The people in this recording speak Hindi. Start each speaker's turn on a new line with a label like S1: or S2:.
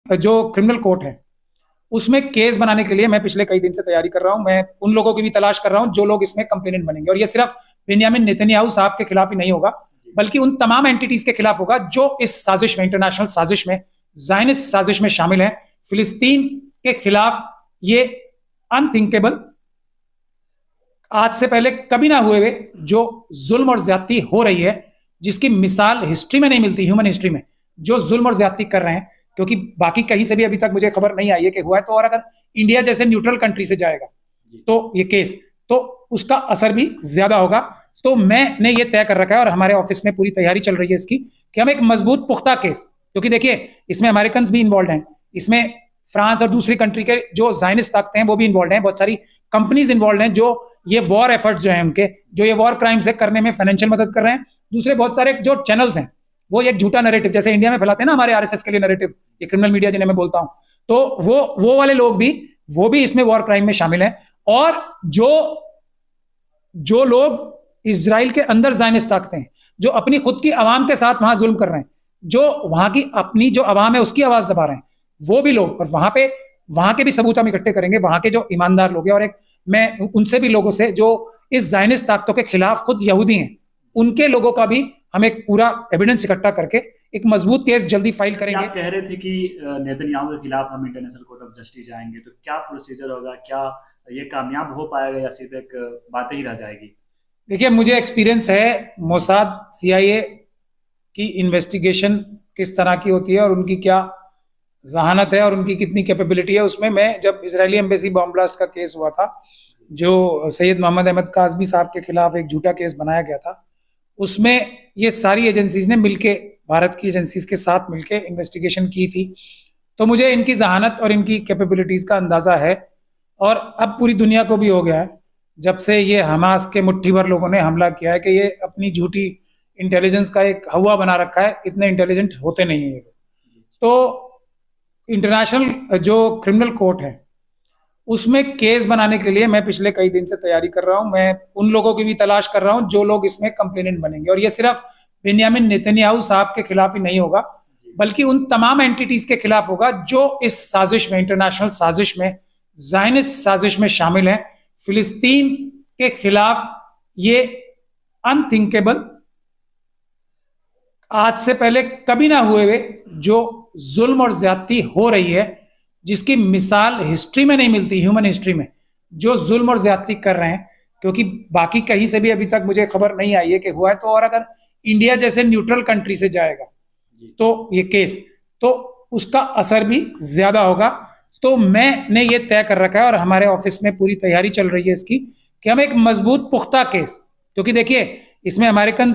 S1: जो क्रिमिनल कोर्ट है उसमें केस बनाने के लिए मैं पिछले कई दिन से तैयारी कर रहा हूं। मैं उन लोगों की भी तलाश कर रहा हूं जो लोग इसमें कंप्लेनेंट बनेंगे, और ये सिर्फ बेंयामिन नेतन्याहू साहब के खिलाफ ही नहीं होगा, बल्कि उन तमाम एंटिटीज के खिलाफ होगा जो इस साजिश में, इंटरनेशनल साजिश में, जायनिस्ट साजिश में शामिल हैं। फिलिस्तीन के खिलाफ ये अनथिंकेबल, आज से पहले कभी ना हुए हुए जो जुल्म और ज्यादती हो रही है, जिसकी मिसाल हिस्ट्री में नहीं मिलती, ह्यूमन हिस्ट्री में, जो जुल्म और ज्यादती कर रहे हैं, क्योंकि बाकी कहीं से भी अभी तक मुझे खबर नहीं आई है कि हुआ है। तो और अगर इंडिया जैसे न्यूट्रल कंट्री से जाएगा तो ये केस, तो उसका असर भी ज्यादा होगा। तो मैंने ये तय कर रखा है और हमारे ऑफिस में पूरी तैयारी चल रही है इसकी, कि हम एक मजबूत पुख्ता केस, क्योंकि देखिए इसमें अमेरिकन भी इन्वॉल्व हैं, इसमें फ्रांस और दूसरी कंट्री के जो जायनिस्ट ताकतें हैं वो भी इन्वॉल्व हैं, बहुत सारी कंपनीज इन्वॉल्व हैं जो ये वॉर एफर्ट्स जो है उनके, जो ये वॉर क्राइम्स है करने में फाइनेंशियल मदद कर रहे हैं। दूसरे बहुत सारे जो चैनल्स हैं वो एक झूठा नैरेटिव जैसे इंडिया में फैलाते हैं ना हमारे आरएसएस के लिए नैरेटिव, ये क्रिमिनल मीडिया जिन्हें मैं बोलता हूं, तो वो वाले लोग भी, वो भी इसमें वॉर क्राइम में शामिल हैं। और जो लोग इजराइल के अंदर जायनिस्ट ताकते हैं, जो अपनी खुद की आवाम के साथ वहां जुल्म कर रहे हैं, जो वहां की अपनी जो आवाम है उसकी आवाज दबा रहे हैं, वो भी लोग, और वहां के भी सबूत हम इकट्ठे करेंगे, वहां के जो ईमानदार लोग हैं, और एक मैं उनसे भी लोगों से जो इस जायनिस्ट ताकतों के खिलाफ खुद यहूदी हैं, उनके लोगों का भी हम एक पूरा एविडेंस इकट्ठा करके एक मजबूत केस जल्दी फाइल करेंगे।
S2: आप कह रहे थे कि नेतन्याहू के खिलाफ हम इंटरनेशनल कोर्ट ऑफ जस्टिस जाएंगे, तो क्या प्रोसीजर होगा, क्या ये कामयाब हो पाएगा या सिर्फ एक बातें ही रह जाएगी?
S1: देखिए, मुझे एक्सपीरियंस है मोसाद, सीआईए की इन्वेस्टिगेशन किस तरह की होती है और उनकी क्या जहानत है और उनकी कितनी कैपेबिलिटी है। उसमें मैं जब इजरायली एम्बेसी बॉम्ब ब्लास्ट का केस हुआ था, जो सैयद मोहम्मद अहमद काजमी साहब के खिलाफ एक झूठा केस बनाया गया था, उसमें ये सारी एजेंसीज ने मिलके, भारत की एजेंसीज के साथ मिलके इन्वेस्टिगेशन की थी। तो मुझे इनकी जहानत और इनकी कैपेबिलिटीज का अंदाजा है। और अब पूरी दुनिया को भी हो गया है, जब से ये हमास के मुट्ठी भर लोगों ने हमला किया है, कि ये अपनी झूठी इंटेलिजेंस का एक हवा बना रखा है, इतने इंटेलिजेंट होते नहीं है ये। तो इंटरनेशनल जो क्रिमिनल कोर्ट है उसमें केस बनाने के लिए मैं पिछले कई दिन से तैयारी कर रहा हूं। मैं उन लोगों की भी तलाश कर रहा हूं जो लोग इसमें कंप्लेनेंट बनेंगे, और ये सिर्फ बेंयामिन नेतन्याहू साहब के खिलाफ ही नहीं होगा, बल्कि उन तमाम एंटिटीज के खिलाफ होगा जो इस साजिश में, इंटरनेशनल साजिश में, जायनिस्ट साजिश में शामिल हैं। फिलिस्तीन के खिलाफ ये अनथिंकेबल, आज से पहले कभी ना हुए हुए जो जुल्म और ज्यादती हो रही है, जिसकी मिसाल हिस्ट्री में नहीं मिलती, ह्यूमन हिस्ट्री में, जो जुल्म और ज्यादती कर रहे हैं, क्योंकि बाकी कहीं से भी अभी तक मुझे खबर नहीं आई है कि हुआ है। तो और अगर इंडिया जैसे न्यूट्रल कंट्री से जाएगा तो ये केस, तो उसका असर भी ज्यादा होगा। तो मैंने ये तय कर रखा है और हमारे ऑफिस में पूरी तैयारी चल रही है इसकी, कि हम एक मजबूत पुख्ता केस, क्योंकि देखिए इसमें अमेरिकन